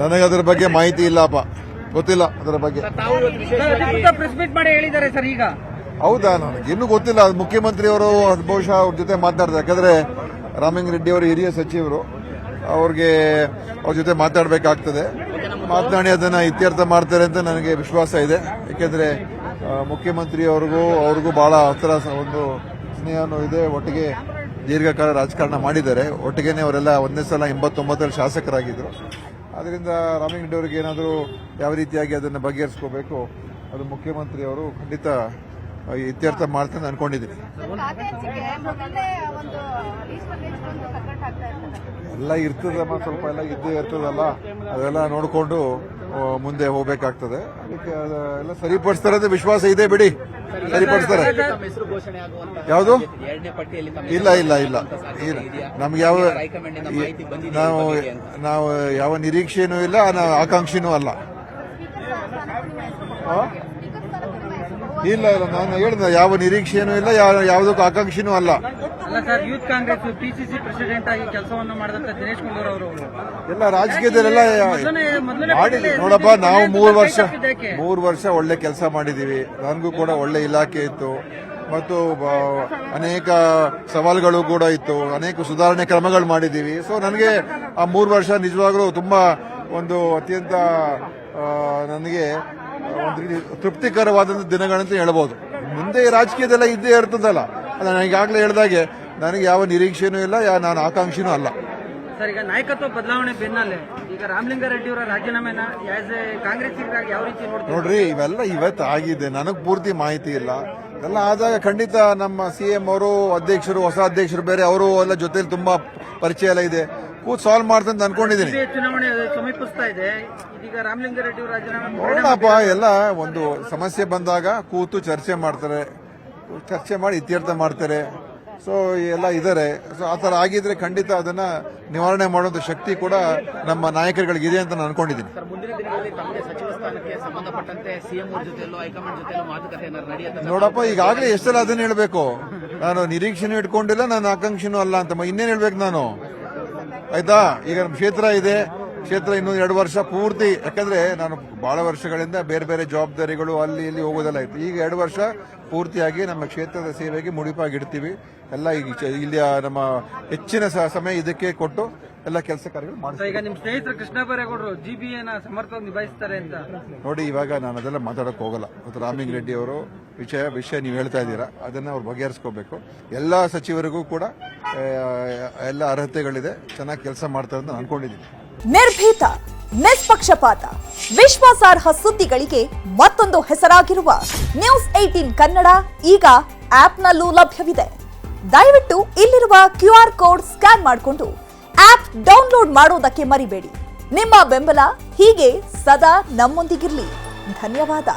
ನನಗೆ ಅದರ ಬಗ್ಗೆ ಮಾಹಿತಿ ಇಲ್ಲಪ್ಪ, ಗೊತ್ತಿಲ್ಲ ಅದರ ಬಗ್ಗೆ. ಪ್ರೆಸ್ ಮೀಟ್ ಮಾಡಿ ಹೇಳಿದ್ದಾರೆ ಸರ್ ಈಗ. ಹೌದಾ, ನನಗೆ ಇನ್ನೂ ಗೊತ್ತಿಲ್ಲ. ಮುಖ್ಯಮಂತ್ರಿಯವರು ಬಹುಶಃ ಅವ್ರ ಜೊತೆ ಮಾತನಾಡ್ತಾರೆ. ಯಾಕಂದ್ರೆ ರಾಮಲಿಂಗಾರೆಡ್ಡಿ ಅವರು ಹಿರಿಯ ಸಚಿವರು, ಅವ್ರ ಜೊತೆ ಮಾತಾಡಬೇಕಾಗ್ತದೆ. ಮಾತನಾಡಿ ಅದನ್ನ ಇತ್ಯರ್ಥ ಮಾಡ್ತಾರೆ ಅಂತ ನನಗೆ ವಿಶ್ವಾಸ ಇದೆ. ಯಾಕೆಂದ್ರೆ ಮುಖ್ಯಮಂತ್ರಿ ಅವ್ರಿಗೂ ಬಹಳ ಹತ್ತಿರ ಒಂದು ಸ್ನೇಹನೂ ಇದೆ. ಒಟ್ಟಿಗೆ ದೀರ್ಘಕಾಲ ರಾಜಕಾರಣ ಮಾಡಿದ್ದಾರೆ. ಒಟ್ಟಿಗೆನೆ ಅವರೆಲ್ಲ ಒಂದೇ ಸಲ 89ರಲ್ಲಿ ಶಾಸಕರಾಗಿದ್ದರು. ಅದರಿಂದ ರಾಮಲಿಂಗಾರೆಡ್ಡಿ ಅವರಿಗೆ ಏನಾದರೂ ಯಾವ ರೀತಿಯಾಗಿ ಅದನ್ನು ಬಗೆಹರಿಸ್ಕೋಬೇಕು, ಅದು ಮುಖ್ಯಮಂತ್ರಿ ಅವರು ಖಂಡಿತ ಇತ್ಯರ್ಥ ಮಾಡ್ತಾನೆ ಅನ್ಕೊಂಡಿದ್ದೀನಿ. ಎಲ್ಲ ಇರ್ತದಮ್ಮ, ಸ್ವಲ್ಪ ಎಲ್ಲ ಇದ್ದೇ ಇರ್ತದಲ್ಲ, ಅದೆಲ್ಲ ನೋಡಿಕೊಂಡು ಮುಂದೆ ಹೋಗ್ಬೇಕಾಗ್ತದೆ. ಅದಕ್ಕೆ ಎಲ್ಲ ಸರಿಪಡಿಸ್ತಾರೆ ಅಂತ ವಿಶ್ವಾಸ ಇದೆ. ಬಿಡಿ, ಸರಿಪಡಿಸ್ತಾರೆ. ಯಾವುದು ಇಲ್ಲ ಇಲ್ಲ ಇಲ್ಲ ಇಲ್ಲ, ನಮ್ಗೆ ನಾವು ಯಾವ ನಿರೀಕ್ಷೆನೂ ಇಲ್ಲ, ಆಕಾಂಕ್ಷೆನೂ ಅಲ್ಲ. ಇಲ್ಲ ಇಲ್ಲ, ನಾನು ಹೇಳಿದ ಯಾವ ನಿರೀಕ್ಷೆನೂ ಇಲ್ಲ, ಯಾವುದಕ್ಕೂ ಆಕಾಂಕ್ಷೆನೂ ಅಲ್ಲ. ಯೂತ್ ಕಾಂಗ್ರೆಸ್ ಪಿಸಿಸಿ ಪ್ರೆಸಿಡೆಂಟ್ ಆಗಿ ಕೆಲಸವನ್ನು ಮಾಡಿದಂತ ದಿನೇಶ್ ಗುಂಡೂರಾವ್ ಅವರು ಎಲ್ಲ ರಾಜಕೀಯದಲ್ಲೆಲ್ಲ ಮಾಡಿದ್ವಿ. ನೋಡಪ್ಪ, ನಾವು 3 ವರ್ಷ ಒಳ್ಳೆ ಕೆಲಸ ಮಾಡಿದೀವಿ. ನನಗೂ ಕೂಡ ಒಳ್ಳೆ ಇಲಾಖೆ ಇತ್ತು ಮತ್ತು ಅನೇಕ ಸವಾಲುಗಳು ಕೂಡ ಇತ್ತು. ಅನೇಕ ಸುಧಾರಣೆ ಕ್ರಮಗಳು ಮಾಡಿದ್ದೀವಿ. ಸೊ ನನಗೆ ಆ 3 ವರ್ಷ ನಿಜವಾಗ್ಲೂ ತುಂಬಾ ಒಂದು ಅತ್ಯಂತ ನನಗೆ ಒಂದು ತೃಪ್ತಿಕರವಾದಂಥ ದಿನಗಳಂತ ಹೇಳ್ಬೋದು. ಮುಂದೆ ರಾಜಕೀಯದೆಲ್ಲ ಇದ್ದೇ ಇರ್ತದಲ್ಲ, ನಾನು ಈಗಾಗಲೇ ಹೇಳಿದಾಗೆ ನನಗೆ ಯಾವ ನಿರೀಕ್ಷೆನೂ ಇಲ್ಲ, ನಾನು ಆಕಾಂಕ್ಷೆನೂ ಅಲ್ಲ. ಸರ್, ಈಗ ನಾಯಕತ್ವ ಬದಲಾವಣೆ ಬೆನ್ನಲ್ಲೇ ಈಗ ರಾಮಲಿಂಗಾರೆಡ್ಡಿ ಅವರ ರಾಜೀನಾಮೆನ ಕಾಂಗ್ರೆಸ್ ಯಾವ ರೀತಿ ನೋಡ್ರಿ, ಇವೆಲ್ಲ ಇವತ್ತು ಆಗಿದೆ. ನನಗೆ ಪೂರ್ತಿ ಮಾಹಿತಿ ಇಲ್ಲ. ಎಲ್ಲ ಆದಾಗ ಖಂಡಿತ ನಮ್ಮ ಸಿಎಂ ಅವರು, ಅಧ್ಯಕ್ಷರು, ಹೊಸ ಅಧ್ಯಕ್ಷರು ಬೇರೆ, ಅವರು ಎಲ್ಲ ಜೊತೆಲಿ ತುಂಬಾ ಪರಿಚಯ ಎಲ್ಲ ಇದೆ. ಕೂತ್ ಸಾಲ್ವ್ ಮಾಡ್ತಂತ ಅನ್ಕೊಂಡಿದ್ದೀನಿ. ಚುನಾವಣೆ ಸಮೀಪಿಸ್ತಾ ಇದೆ. ಇದೀಗ ರಾಮಲಿಂಗಾರೆಡ್ಡಿ ಅವರ ರಾಜೀನಾಮೆ ನೋಡಪ್ಪ, ಎಲ್ಲ ಒಂದು ಸಮಸ್ಯೆ ಬಂದಾಗ ಕೂತು ಚರ್ಚೆ ಮಾಡ್ತಾರೆ, ಚರ್ಚೆ ಮಾಡಿ ಇತ್ಯರ್ಥ ಮಾಡ್ತಾರೆ. ಸೊ ಎಲ್ಲ ಇದ್ದಾರೆ. ಸೊ ಆ ಥರ ಆಗಿದ್ರೆ ಖಂಡಿತ ಅದನ್ನ ನಿವಾರಣೆ ಮಾಡುವಂತ ಶಕ್ತಿ ಕೂಡ ನಮ್ಮ ನಾಯಕರುಗಳಿಗಿದೆ ಅಂತ ನಾನು ಅನ್ಕೊಂಡಿದ್ದೀನಿ. ನೋಡಪ್ಪ, ಈಗಾಗಲೇ ಎಷ್ಟೆಲ್ಲ ಅದನ್ನ ಹೇಳ್ಬೇಕು. ನಾನು ನಿರೀಕ್ಷೆನೂ ಇಟ್ಕೊಂಡಿಲ್ಲ, ನಾನು ಆಕಾಂಕ್ಷೆನೂ ಅಲ್ಲ ಅಂತ ಇನ್ನೇನು ಹೇಳ್ಬೇಕು ನಾನು? ಆಯ್ತಾ, ಈಗ ನಮ್ಮ ಕ್ಷೇತ್ರ ಇದೆ. ಕ್ಷೇತ್ರ ಇನ್ನೂ 2 ವರ್ಷ ಪೂರ್ತಿ, ಯಾಕಂದ್ರೆ ನಾನು ಬಹಳ ವರ್ಷಗಳಿಂದ ಬೇರೆ ಬೇರೆ ಜವಾಬ್ದಾರಿಗಳು ಅಲ್ಲಿ ಇಲ್ಲಿ ಹೋಗೋದೆಲ್ಲ ಇತ್ತು. ಈಗ 2 ವರ್ಷ ಪೂರ್ತಿಯಾಗಿ ನಮ್ಮ ಕ್ಷೇತ್ರದ ಸೇವೆಗೆ ಮುಡಿಪಾಗಿಡ್ತೀವಿ. ಎಲ್ಲ ಈಗ ಇಲ್ಲಿ ನಮ್ಮ ಹೆಚ್ಚಿನ ಸಮಯ ಇದಕ್ಕೆ ಕೊಟ್ಟು ಎಲ್ಲ ಕೆಲಸ ಕಾರ್ಯಗಳು ಮಾಡ್ತೀವಿ. ಈಗ ನಿಮ್ಮ ಸ್ನೇಹಿತರು ಕೃಷ್ಣ ಬೈರೇಗೌಡರು ಜಿಬಿಎನ ಸಮರ್ಥವಾಗಿ ನಿಭಾಯಿಸ್ತಾರೆ ಅಂತ ನೋಡಿ. ಇವಾಗ ನಾನು ಅದೆಲ್ಲ ಮಾತಾಡಕ್ ಹೋಗಲ್ಲ. ಮತ್ತು ರಾಮಲಿಂಗಾರೆಡ್ಡಿ ಅವರು ವಿಷಯ ನೀವು ಹೇಳ್ತಾ ಇದ್ದೀರಾ, ಅದನ್ನ ಅವ್ರು ಬಗೆಹರಿಸ್ಕೋಬೇಕು. ಎಲ್ಲ ಸಚಿವರಿಗೂ ಕೂಡ ಎಲ್ಲ ಅರ್ಹತೆಗಳಿದೆ, ಚೆನ್ನಾಗಿ ಕೆಲಸ ಮಾಡ್ತಾರೆ ಅಂತ ಅನ್ಕೊಂಡಿದ್ದೀನಿ. ನಿರ್ಭೀತ, ನಿಷ್ಪಕ್ಷಪಾತ, ವಿಶ್ವಾಸಾರ್ಹ ಸುದ್ದಿಗಳಿಗೆ ಮತ್ತೊಂದು ಹೆಸರಾಗಿರುವ ನ್ಯೂಸ್ 18 ಕನ್ನಡ ಈಗ ಆಪ್ನಲ್ಲೂ ಲಭ್ಯವಿದೆ. ದಯವಿಟ್ಟು ಇಲ್ಲಿರುವ QR ಕೋಡ್ ಸ್ಕ್ಯಾನ್ ಮಾಡಿಕೊಂಡು ಆಪ್ ಡೌನ್ಲೋಡ್ ಮಾಡೋದಕ್ಕೆ ಮರಿಬೇಡಿ. ನಿಮ್ಮ ಬೆಂಬಲ ಹೀಗೆ ಸದಾ ನಮ್ಮೊಂದಿಗಿರಲಿ. ಧನ್ಯವಾದ.